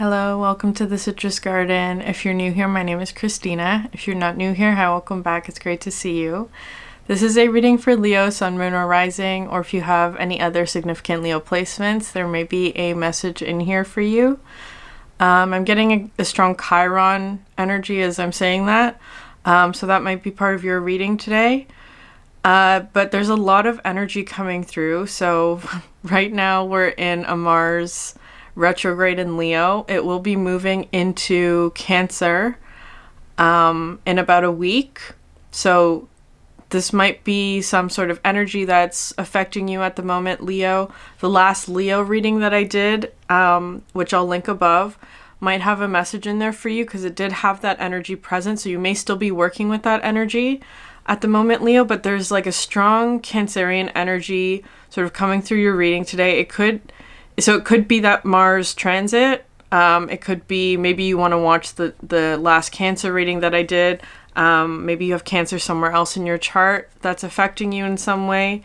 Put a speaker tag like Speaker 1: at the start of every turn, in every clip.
Speaker 1: Hello, welcome to the Citrus Garden. If you're new here, my name is Christina. If you're not new here, hi, welcome back. It's great to see you. This is a reading for Leo, Sun, Moon, or Rising, or if you have any other significant Leo placements, there may be a message in here for you. I'm getting a strong Chiron energy as I'm saying that, so that might be part of your reading today. But there's a lot of energy coming through, so right now we're in a Mars retrograde in Leo. It will be moving into Cancer in about a week. So this might be some sort of energy that's affecting you at the moment, Leo. The last Leo reading that I did, which I'll link above, might have a message in there for you because it did have that energy present. So you may still be working with that energy at the moment, Leo, but there's like a strong Cancerian energy sort of coming through your reading today. It could be that Mars transit. It could be maybe you want to watch the last Cancer reading that I did. Maybe you have Cancer somewhere else in your chart that's affecting you in some way.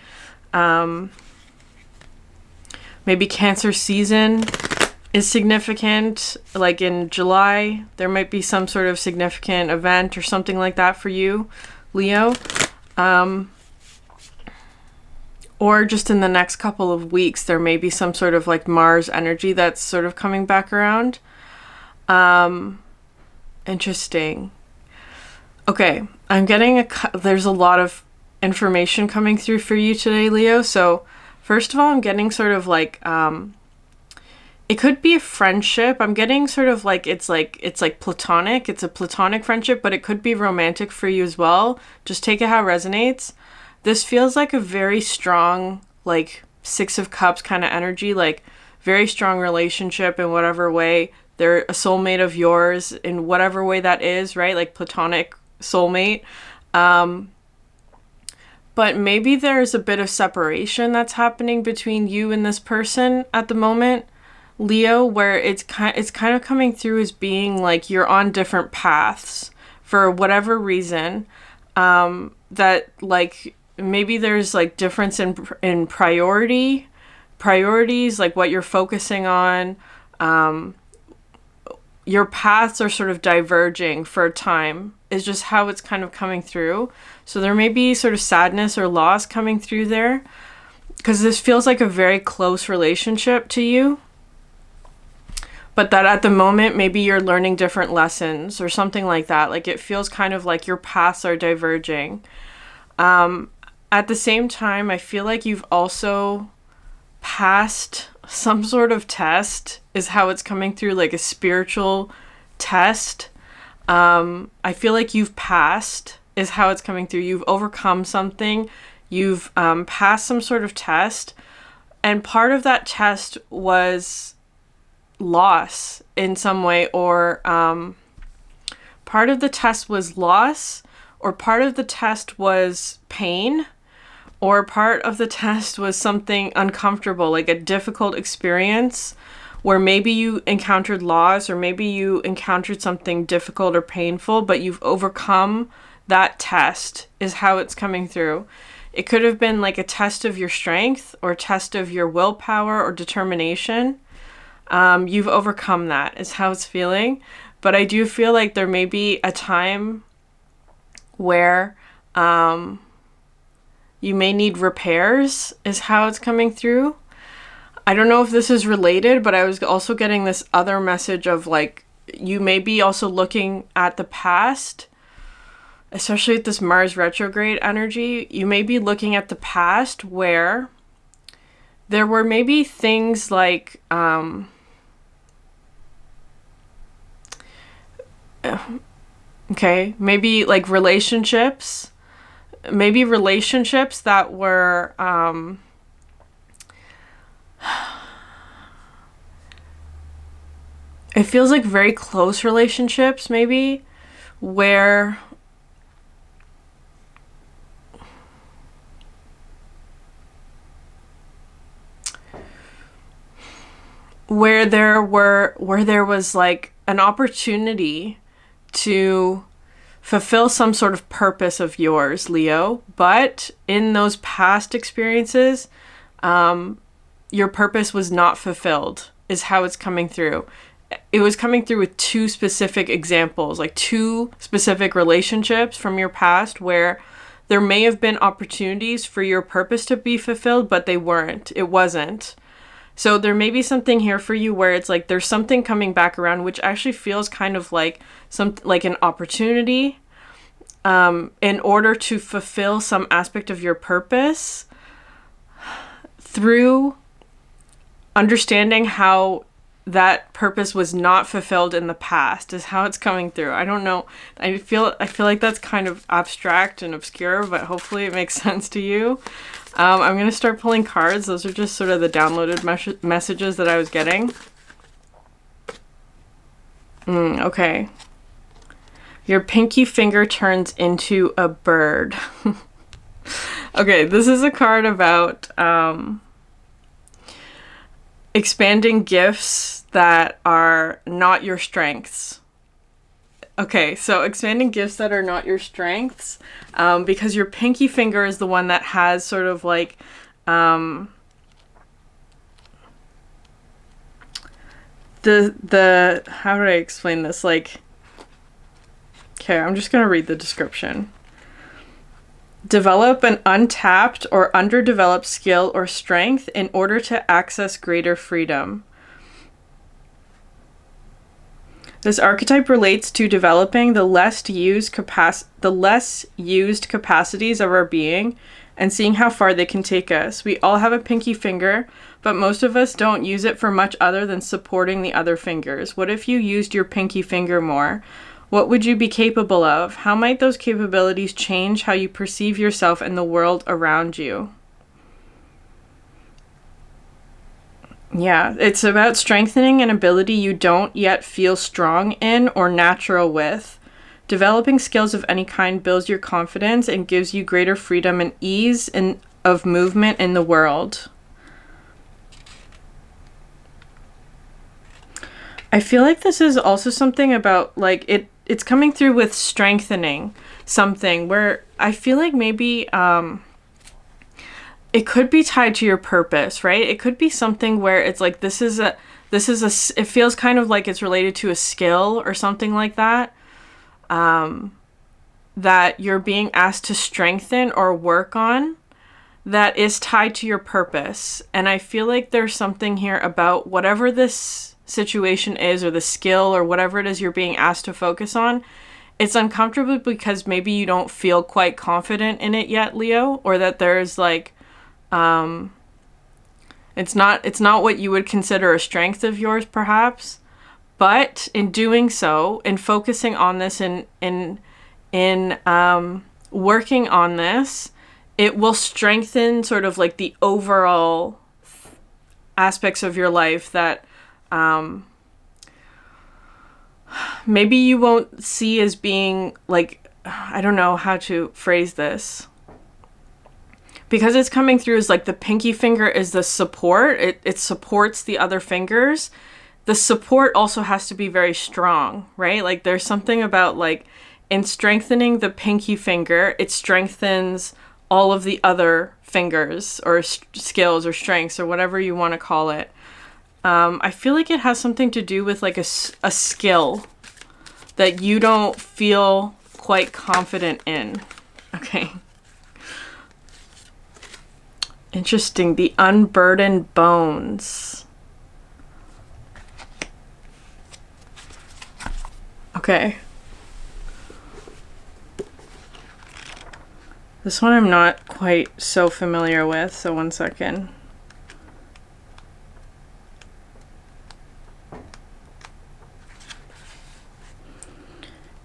Speaker 1: Maybe Cancer season is significant. Like in July, there might be some sort of significant event or something like that for you, Leo. Or just in the next couple of weeks, there may be some sort of like Mars energy that's sort of coming back around. Interesting. Okay, I'm getting there's a lot of information coming through for you today, Leo. So first of all, I'm getting sort of like, it could be a friendship. I'm getting sort of like, it's like platonic. It's a platonic friendship, but it could be romantic for you as well. Just take it how it resonates. This feels like a very strong, like Six of Cups kind of energy, like very strong relationship in whatever way. They're a soulmate of yours in whatever way that is, right? Like platonic soulmate. But maybe there's a bit of separation that's happening between you and this person at the moment, Leo, where it's kind of coming through as being like you're on different paths for whatever reason. That like maybe there's like difference in priorities, like what you're focusing on. Your paths are sort of diverging for a time is just how it's kind of coming through. So there may be sort of sadness or loss coming through there because this feels like a very close relationship to you. But that at the moment, maybe you're learning different lessons or something like that. Like it feels kind of like your paths are diverging. At the same time, I feel like you've also passed some sort of test is how it's coming through, like a spiritual test. I feel like you've passed is how it's coming through. You've overcome something. You've passed some sort of test. And part of that test was loss in some way, or part of the test was loss, or part of the test was pain, or part of the test was something uncomfortable, like a difficult experience where maybe you encountered loss or maybe you encountered something difficult or painful, but you've overcome that test is how it's coming through. It could have been like a test of your strength or a test of your willpower or determination. You've overcome that is how it's feeling. But I do feel like there may be a time where you may need repairs is how it's coming through. I don't know if this is related, but I was also getting this other message of like, you may be also looking at the past, especially with this Mars retrograde energy. You may be looking at the past where there were maybe things like, maybe like relationships that were, it feels like very close relationships, maybe, where there was like an opportunity to fulfill some sort of purpose of yours, Leo, but in those past experiences, your purpose was not fulfilled, is how it's coming through. it was coming through with two specific examples, like two specific relationships from your past where there may have been opportunities for your purpose to be fulfilled, but they weren't. It wasn't. So there may be something here for you where it's like there's something coming back around, which actually feels kind of like an opportunity in order to fulfill some aspect of your purpose through understanding how that purpose was not fulfilled in the past is how it's coming through. I don't know. I feel like that's kind of abstract and obscure, but hopefully it makes sense to you. I'm going to start pulling cards. Those are just sort of the downloaded messages that I was getting. Okay. Your pinky finger turns into a bird. Okay, this is a card about expanding gifts that are not your strengths. Okay, so expanding gifts that are not your strengths, because your pinky finger is the one that has sort of like the how do I explain this? Like, okay, I'm just gonna read the description. Develop an untapped or underdeveloped skill or strength in order to access greater freedom. This archetype relates to developing the less used capacities of our being and seeing how far they can take us. We all have a pinky finger, but most of us don't use it for much other than supporting the other fingers. What if you used your pinky finger more? What would you be capable of? How might those capabilities change how you perceive yourself and the world around you? Yeah, it's about strengthening an ability you don't yet feel strong in or natural with. Developing skills of any kind builds your confidence and gives you greater freedom and ease of movement in the world. I feel like this is also something about, like, it's coming through with strengthening something where I feel like maybe it could be tied to your purpose, right? It could be something where it's like it feels kind of like it's related to a skill or something like that, that you're being asked to strengthen or work on that is tied to your purpose. And I feel like there's something here about whatever this situation is or the skill or whatever it is you're being asked to focus on. It's uncomfortable because maybe you don't feel quite confident in it yet, Leo, or that there's like it's not what you would consider a strength of yours, perhaps. But in doing so, in focusing on this, in working on this, it will strengthen sort of like the overall aspects of your life that maybe you won't see as being like, I don't know how to phrase this. Because it's coming through as like the pinky finger is the support. It supports the other fingers. The support also has to be very strong, right? Like there's something about like in strengthening the pinky finger, it strengthens all of the other fingers or skills or strengths or whatever you want to call it. I feel like it has something to do with like a skill that you don't feel quite confident in. Okay. Interesting. The unburdened bones. Okay. This one I'm not quite so familiar with, so one second.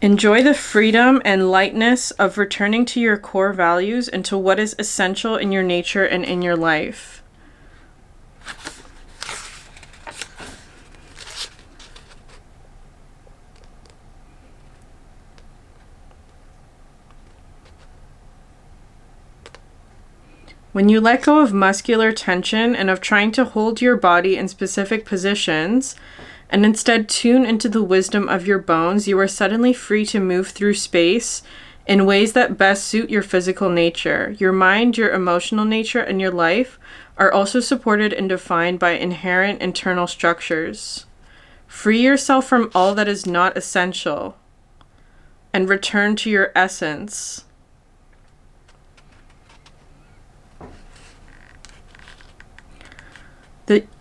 Speaker 1: Enjoy the freedom and lightness of returning to your core values and to what is essential in your nature and in your life. When you let go of muscular tension and of trying to hold your body in specific positions, and instead tune into the wisdom of your bones, you are suddenly free to move through space in ways that best suit your physical nature. Your mind, your emotional nature, and your life are also supported and defined by inherent internal structures. Free yourself from all that is not essential and return to your essence.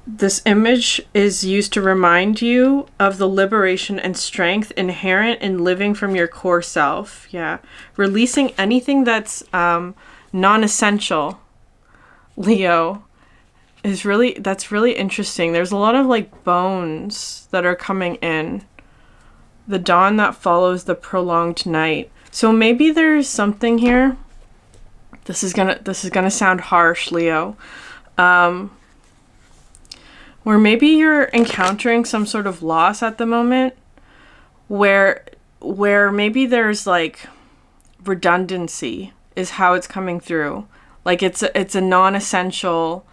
Speaker 1: This image is used to remind you of the liberation and strength inherent in living from your core self. Yeah. Releasing anything that's non-essential, Leo, that's really interesting. There's a lot of like bones that are coming in. The dawn that follows the prolonged night. So maybe there's something here. This is gonna sound harsh, Leo. Where maybe you're encountering some sort of loss at the moment, where maybe there's like redundancy is how it's coming through. Like it's a non-essential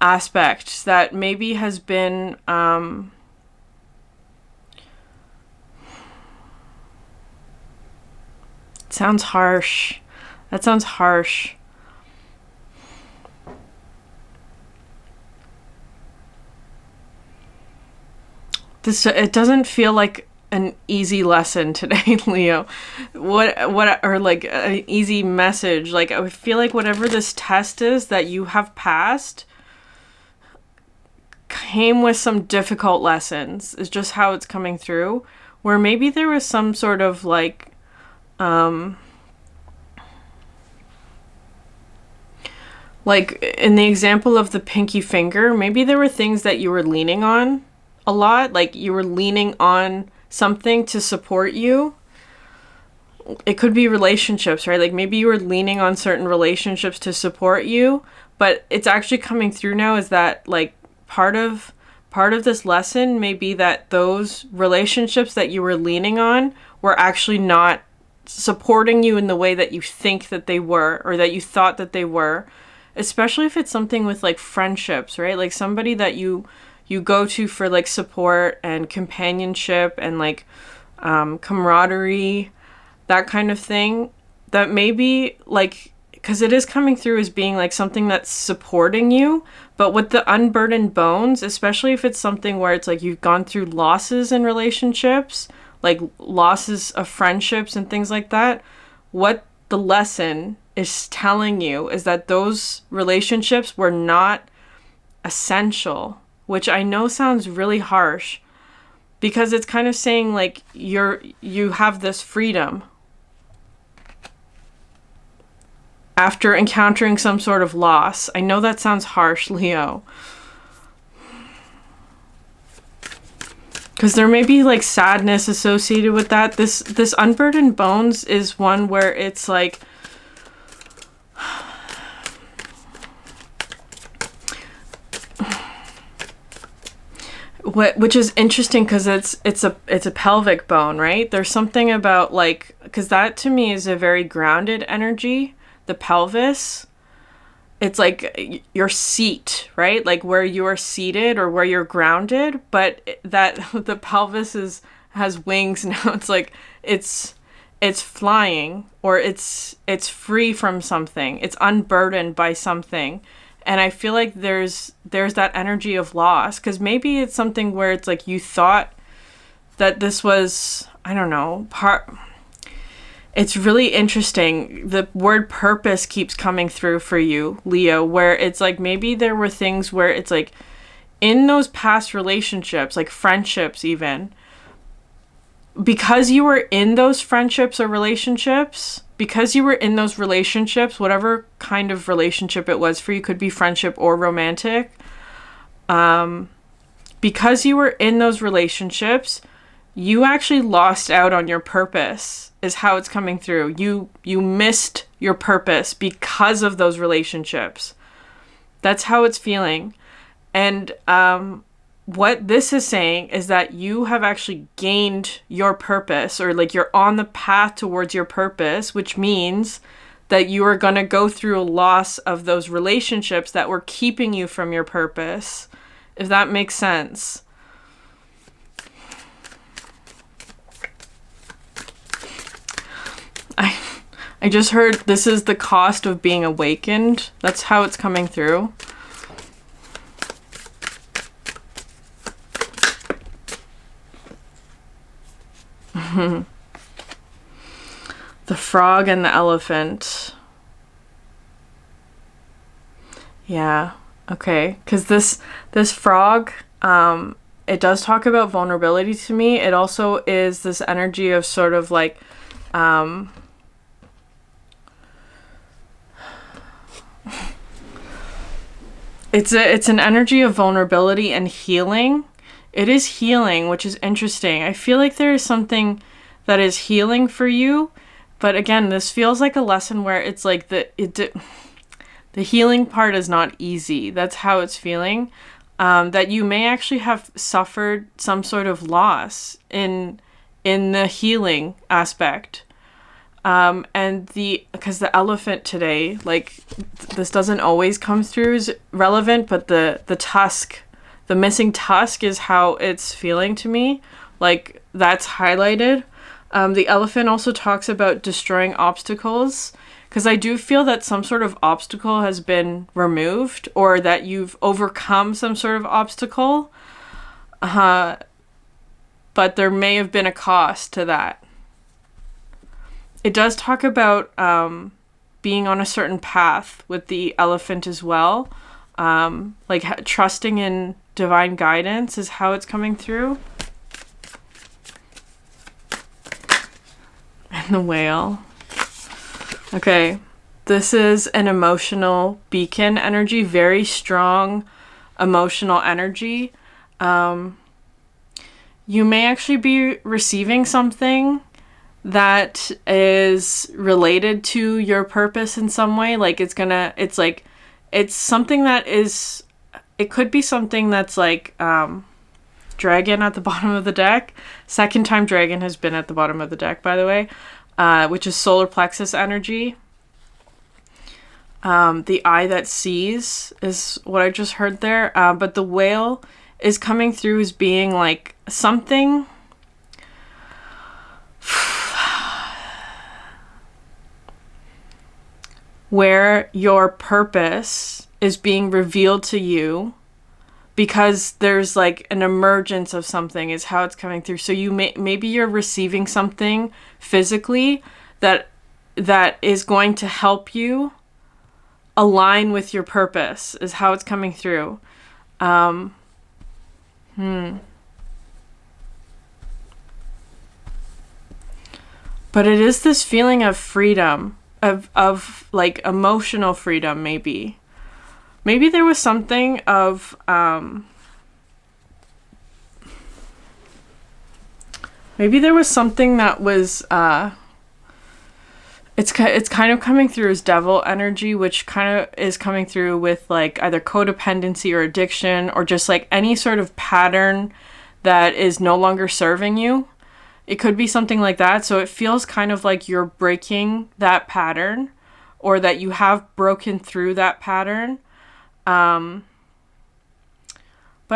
Speaker 1: aspect that maybe has been it sounds harsh. That sounds harsh. It doesn't feel like an easy lesson today, Leo. Or like an easy message. Like I feel like whatever this test is that you have passed came with some difficult lessons, is just how it's coming through. Where maybe there was some sort of like in the example of the pinky finger, maybe there were things that you were leaning on a lot, like you were leaning on something to support you. It could be relationships, right? Like maybe you were leaning on certain relationships to support you, but it's actually coming through now is that like part of this lesson may be that those relationships that you were leaning on were actually not supporting you in the way that you think that they were, or that you thought that they were, especially if it's something with like friendships, right? Like somebody that you go to for like support and companionship and like camaraderie, that kind of thing, that maybe like, because it is coming through as being like something that's supporting you, but with the unburdened bones, especially if it's something where it's like you've gone through losses in relationships, like losses of friendships and things like that, what the lesson is telling you is that those relationships were not essential, which I know sounds really harsh, because it's kind of saying like you have this freedom after encountering some sort of loss. I know that sounds harsh, Leo, because there may be like sadness associated with that. This unburdened bones is one where it's like which is interesting because it's a pelvic bone, right? There's something about like, because that to me is a very grounded energy, the pelvis. It's like your seat, right? Like where you are seated or where you're grounded, but that the pelvis has wings now. It's like it's flying, or it's free from something. It's unburdened by something. And I feel like there's that energy of loss, because maybe it's something where it's like you thought that this was, I don't know, it's really interesting. The word purpose keeps coming through for you, Leo, where it's like maybe there were things where it's like in those past relationships, like friendships even, because you were in those friendships or relationships, whatever kind of relationship it was for you, could be friendship or romantic, because you were in those relationships, you actually lost out on your purpose, is how it's coming through. You missed your purpose because of those relationships. That's how it's feeling. And what this is saying is that you have actually gained your purpose, or like you're on the path towards your purpose, which means that you are going to go through a loss of those relationships that were keeping you from your purpose, if that makes sense. I just heard this is the cost of being awakened. That's how it's coming through. The frog and the elephant. Yeah, okay. Because this frog, it does talk about vulnerability to me. It also is this energy of sort of like, it's an energy of vulnerability and healing. It is healing, which is interesting. I feel like there is something that is healing for you, but again, this feels like a lesson where it's like the healing part is not easy. That's how it's feeling. That you may actually have suffered some sort of loss in the healing aspect. Because the elephant today, like, this doesn't always come through as relevant, but the tusk, the missing tusk is how it's feeling to me. Like, that's highlighted. The elephant also talks about destroying obstacles, because I do feel that some sort of obstacle has been removed, or that you've overcome some sort of obstacle. But there may have been a cost to that. It does talk about being on a certain path with the elephant as well. Like trusting in divine guidance is how it's coming through. And the whale. Okay, this is an emotional beacon energy, very strong emotional energy. You may actually be receiving something that is related to your purpose in some way. Like it's something that is, it could be something that's like, dragon at the bottom of the deck. Second time dragon has been at the bottom of the deck, by the way, which is solar plexus energy. The eye that sees is what I just heard there. But the whale is coming through as being like something where your purpose is being revealed to you, because there's like an emergence of something is how it's coming through. So maybe you're receiving something physically that is going to help you align with your purpose is how it's coming through. But it is this feeling of freedom, of like emotional freedom. Maybe there was something of maybe there was something that was it's kind of coming through as devil energy, which kind of is coming through with like either codependency or addiction, or just like any sort of pattern that is no longer serving you. It could be something like that. So it feels kind of like you're breaking that pattern, or that you have broken through that pattern. But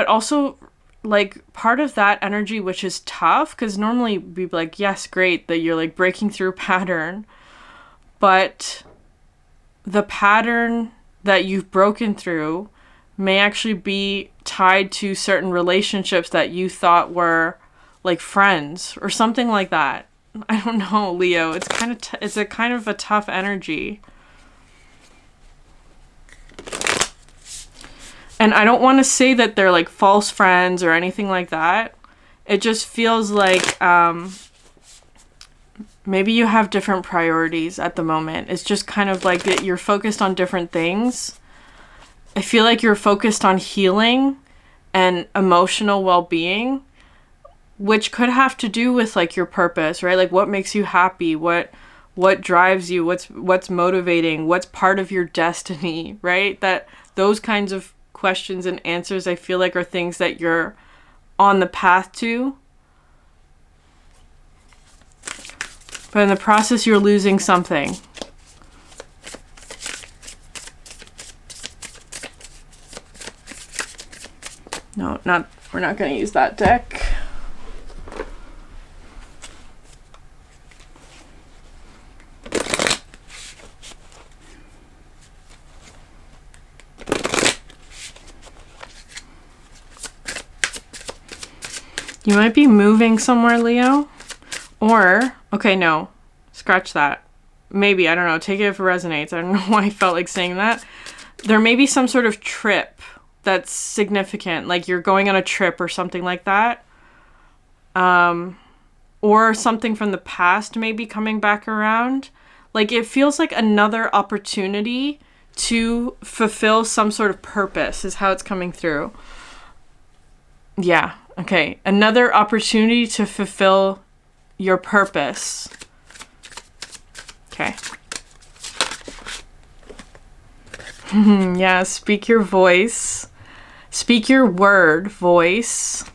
Speaker 1: also like part of that energy, which is tough, because normally we'd be like, yes, great that you're like breaking through a pattern, but the pattern that you've broken through may actually be tied to certain relationships that you thought were like friends or something like that. I don't know, Leo. It's kind of it's a kind of a tough energy. And I don't want to say that they're like false friends or anything like that. It just feels like maybe you have different priorities at the moment. It's just kind of like that you're focused on different things. I feel like you're focused on healing and emotional well-being, which could have to do with like your purpose, right? Like what makes you happy, what drives you, what's motivating, what's part of your destiny, right? That those kinds of questions and answers, I feel like, are things that you're on the path to. But in the process, you're losing something. No, we're not going to use that deck. You might be moving somewhere, Leo, Or, okay, no, scratch that. Maybe, I don't know, take it if it resonates. I don't know why I felt like saying that. There may be some sort of trip that's significant, like you're going on a trip or something like that. Or something from the past maybe coming back around. Like it feels like another opportunity to fulfill some sort of purpose is how it's coming through. Yeah, okay. Another opportunity to fulfill your purpose. Okay. Yeah, speak your voice. Speak your word, voice.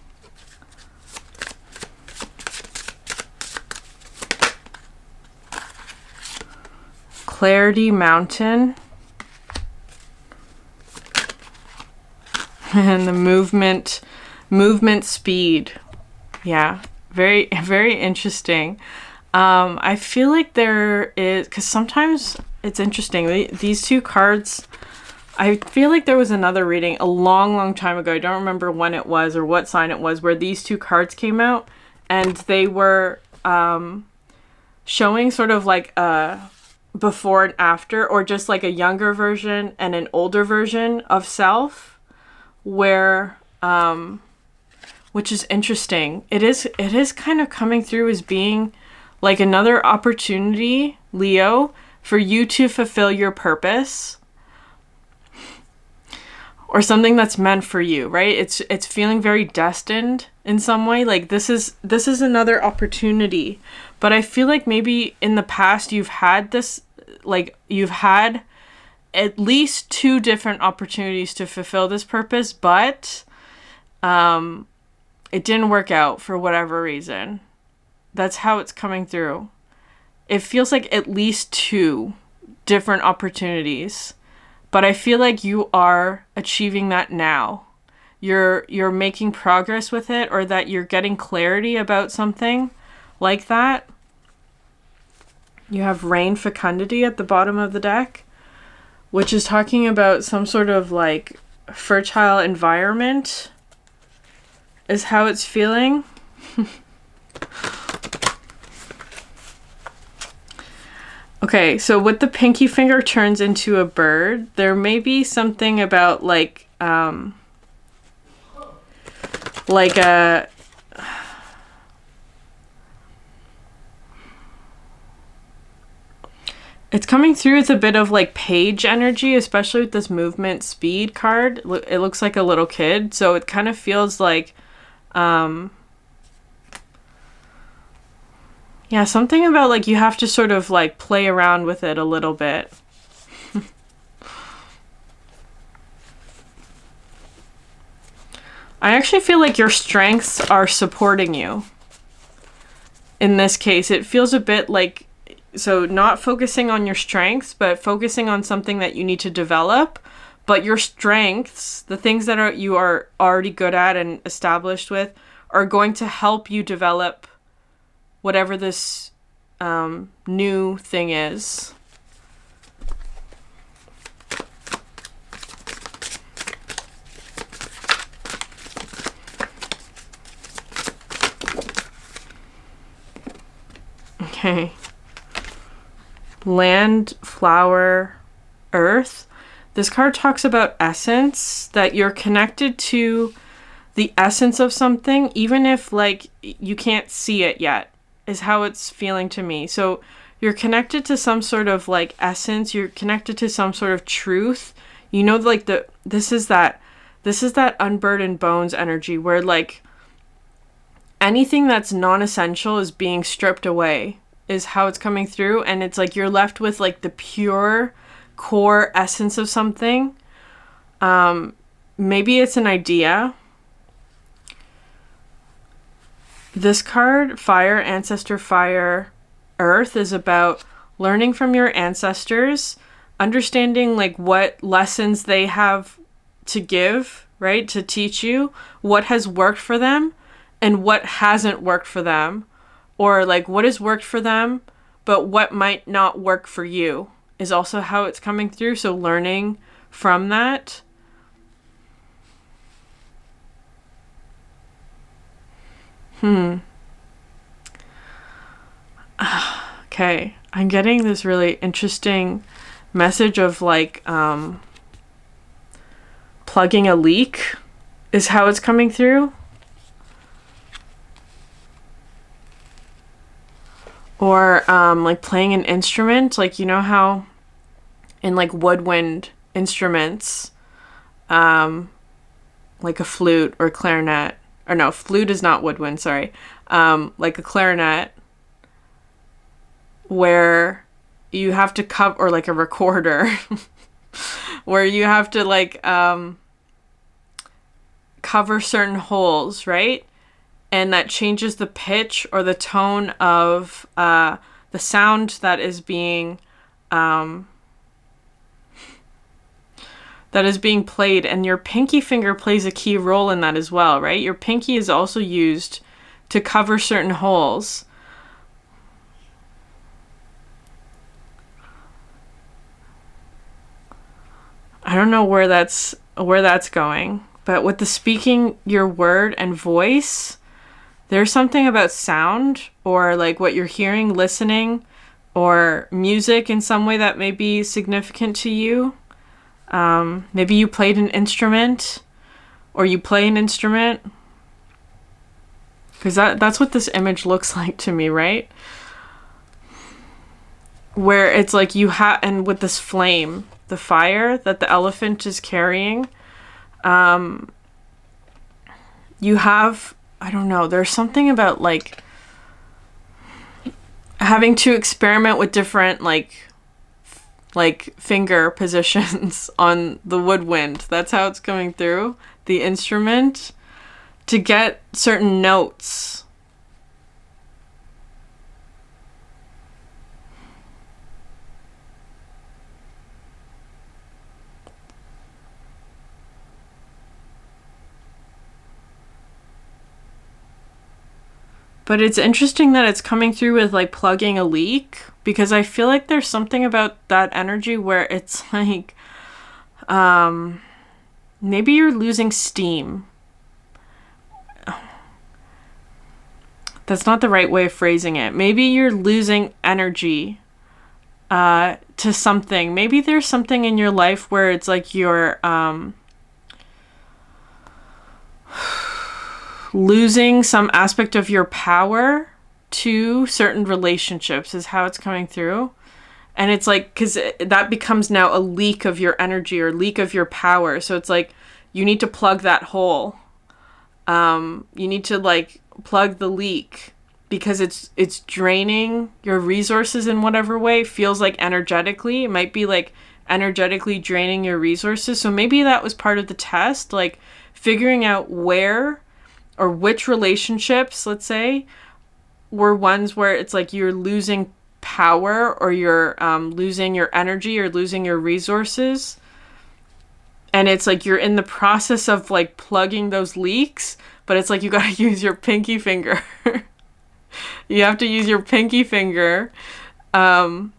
Speaker 1: Clarity Mountain. And the movement speed. Yeah, very, very interesting. I feel like there is, because sometimes it's interesting. These two cards, I feel like there was another reading a long, long time ago. I don't remember when it was or what sign it was, where these two cards came out, and they were showing sort of like a before and after, or just like a younger version and an older version of self, where which is interesting. It is kind of coming through as being like another opportunity, Leo, for you to fulfill your purpose or something that's meant for you, right? It's feeling very destined in some way. Like this is another opportunity. But I feel like maybe in the past you've had this, like you've had at least 2 different opportunities to fulfill this purpose, but it didn't work out for whatever reason. That's how it's coming through. It feels like at least 2 different opportunities, but I feel like you are achieving that now. You're making progress with it, or that you're getting clarity about something like that. You have Rain Fecundity at the bottom of the deck, which is talking about some sort of like fertile environment is how it's feeling. Okay, so with the pinky finger turns into a bird, there may be something about like a it's coming through with a bit of like page energy, especially with this movement speed card. It looks like a little kid, so it kind of feels like yeah, something about like you have to sort of like play around with it a little bit. I actually feel like your strengths are supporting you. In this case, it feels a bit like, so not focusing on your strengths, but focusing on something that you need to develop. But your strengths, the things that you are already good at and established with, are going to help you develop whatever this new thing is. Okay. Land, flower, earth. This card talks about essence, that you're connected to the essence of something, even if like you can't see it yet, is how it's feeling to me. So you're connected to some sort of like essence, you're connected to some sort of truth. You know, like this is that unburdened bones energy where like anything that's non-essential is being stripped away, is how it's coming through. And it's like you're left with like the pure core essence of something. Maybe it's an idea. This card, Fire, Ancestor, Fire, Earth, is about learning from your ancestors, understanding like what lessons they have to give, right? To teach you what has worked for them and what hasn't worked for them, or like what has worked for them, but what might not work for you, is also how it's coming through. So learning from that. Okay. I'm getting this really interesting message of like plugging a leak is how it's coming through. Or like playing an instrument, like you know how in like woodwind instruments, like a flute or clarinet, or no, flute is not woodwind, sorry, like a clarinet, where you have to cover, or like a recorder, where you have to like cover certain holes, right? And that changes the pitch or the tone of the sound that is being played. And your pinky finger plays a key role in that as well, right? Your pinky is also used to cover certain holes. I don't know where that's going, but with the speaking your word and voice, there's something about sound or like what you're hearing, listening, or music in some way that may be significant to you. Maybe you played an instrument, or you play an instrument. Because that's what this image looks like to me, right? Where it's like you have, and with this flame, the fire that the elephant is carrying, you have, I don't know, there's something about like having to experiment with different like finger positions on the woodwind. That's how it's coming through the instrument to get certain notes. But it's interesting that it's coming through with like plugging a leak, because I feel like there's something about that energy where it's like maybe you're losing steam. That's not the right way of phrasing it. Maybe you're losing energy to something. Maybe there's something in your life where it's like you're losing some aspect of your power to certain relationships is how it's coming through. And it's like, because that becomes now a leak of your energy or leak of your power. So it's like you need to plug that hole. You need to like plug the leak, because it's draining your resources in whatever way. Feels like energetically, it might be like energetically draining your resources. So maybe that was part of the test, like figuring out where or which relationships, let's say, were ones where it's like you're losing power, or you're losing your energy, or losing your resources. And it's like you're in the process of like plugging those leaks, but it's like you gotta use your pinky finger. You have to use your pinky finger to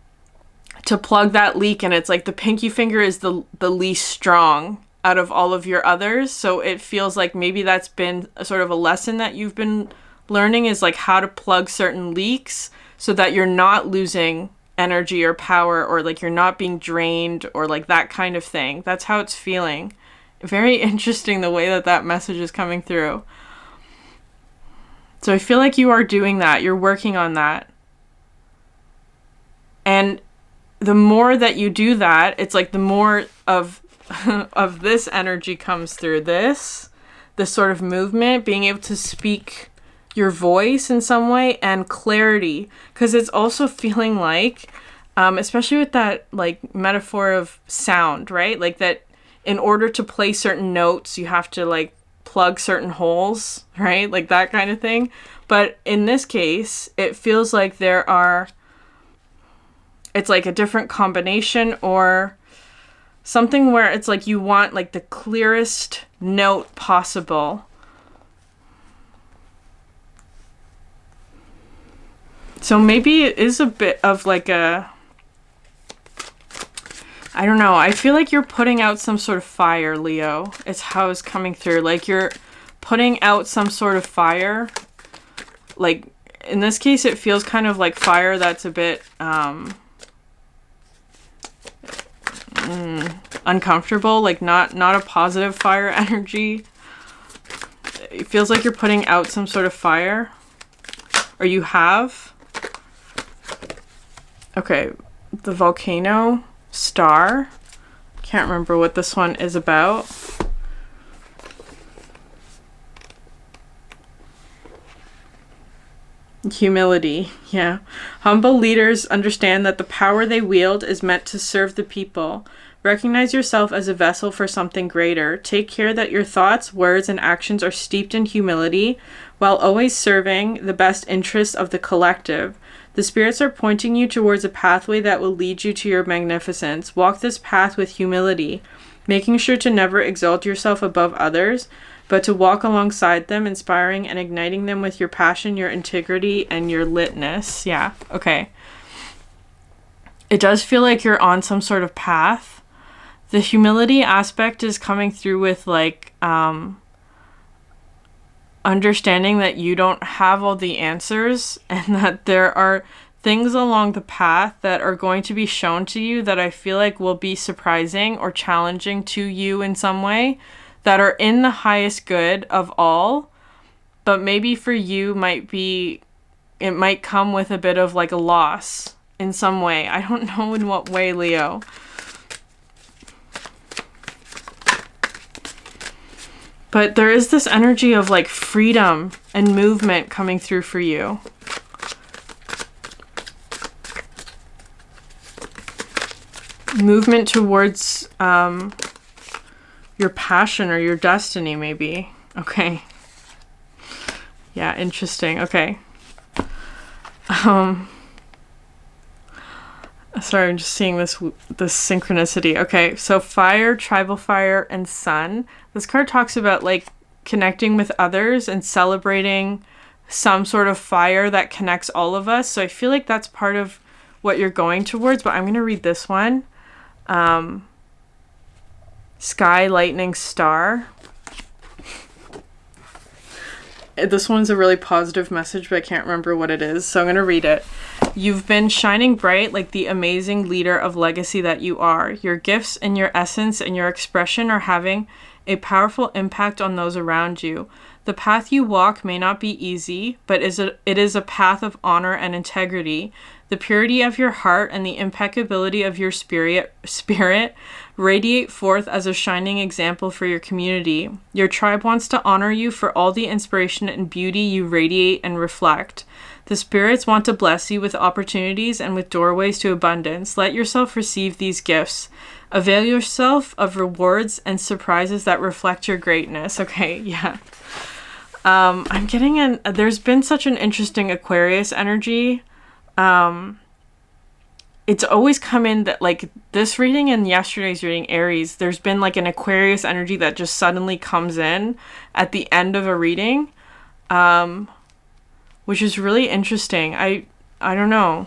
Speaker 1: plug that leak. And it's like the pinky finger is the least strong out of all of your others. So it feels like maybe that's been a sort of a lesson that you've been learning, is like how to plug certain leaks so that you're not losing energy or power, or like you're not being drained, or like that kind of thing. That's how it's feeling. Very interesting the way that message is coming through. So I feel like you are doing that. You're working on that. And the more that you do that, it's like the more of this energy comes through, this sort of movement, being able to speak your voice in some way, and clarity, because it's also feeling like especially with that like metaphor of sound, right? Like that in order to play certain notes, you have to like plug certain holes, right? Like that kind of thing. But in this case, it feels like it's like a different combination, or something where it's like you want like the clearest note possible. So maybe it is a bit of like I don't know. I feel like you're putting out some sort of fire, Leo. It's how it's coming through. Like you're putting out some sort of fire. Like in this case, it feels kind of like fire that's a bit uncomfortable, like not a positive fire energy. It feels like you're putting out some sort of fire, or you have. Okay, the volcano, star. Can't remember what this one is about. Humility, yeah. Humble leaders understand that the power they wield is meant to serve the people. Recognize yourself as a vessel for something greater. Take care that your thoughts, words, and actions are steeped in humility, while always serving the best interests of the collective. The spirits are pointing you towards a pathway that will lead you to your magnificence. Walk this path with humility, making sure to never exalt yourself above others, but to walk alongside them, inspiring and igniting them with your passion, your integrity, and your litness. Yeah, okay. It does feel like you're on some sort of path. The humility aspect is coming through with like understanding that you don't have all the answers, and that there are things along the path that are going to be shown to you that I feel like will be surprising or challenging to you in some way, that are in the highest good of all, but maybe for you it might come with a bit of like a loss in some way. I don't know in what way, Leo. But there is this energy of like freedom and movement coming through for you. Movement towards your passion or your destiny, maybe. Okay. Yeah, interesting. Okay. Sorry, I'm just seeing this synchronicity. Okay, so fire, tribal fire, and sun. This card talks about like connecting with others and celebrating some sort of fire that connects all of us. So I feel like that's part of what you're going towards, but I'm going to read this one. Sky, lightning, star. This one's a really positive message, but I can't remember what it is, so I'm going to read it. You've been shining bright like the amazing leader of legacy that you are. Your gifts and your essence and your expression are having a powerful impact on those around you. The path you walk may not be easy, but it is a path of honor and integrity. The purity of your heart and the impeccability of your spirit radiate forth as a shining example for your community. Your tribe wants to honor you for all the inspiration and beauty you radiate and reflect. The spirits want to bless you with opportunities and with doorways to abundance. Let yourself receive these gifts. Avail yourself of rewards and surprises that reflect your greatness. Okay, yeah. I'm getting there's been such an interesting Aquarius energy. It's always come in that like this reading and yesterday's reading, Aries, there's been like an Aquarius energy that just suddenly comes in at the end of a reading, which is really interesting. I don't know.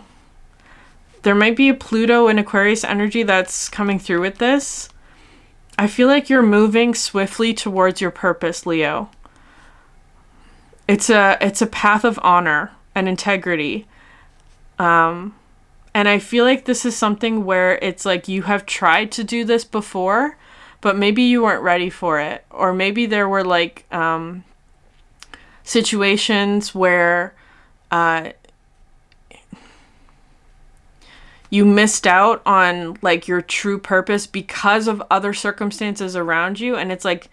Speaker 1: There might be a Pluto and Aquarius energy that's coming through with this. I feel like you're moving swiftly towards your purpose, Leo. It's a path of honor and integrity. And I feel like this is something where it's like you have tried to do this before, but maybe you weren't ready for it. Or maybe there were like situations where you missed out on like your true purpose because of other circumstances around you. And it's like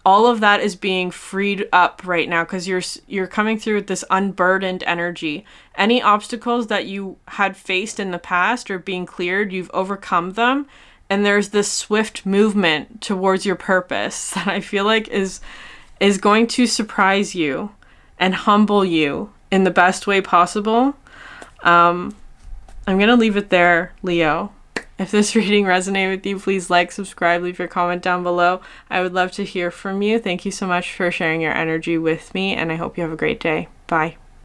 Speaker 1: all of that is being freed up right now because you're coming through with this unburdened energy. Any obstacles that you had faced in the past are being cleared. You've overcome them. And there's this swift movement towards your purpose that I feel like is going to surprise you and humble you in the best way possible. I'm going to leave it there, Leo. If this reading resonated with you, please like, subscribe, leave your comment down below. I would love to hear from you. Thank you so much for sharing your energy with me, and I hope you have a great day. Bye.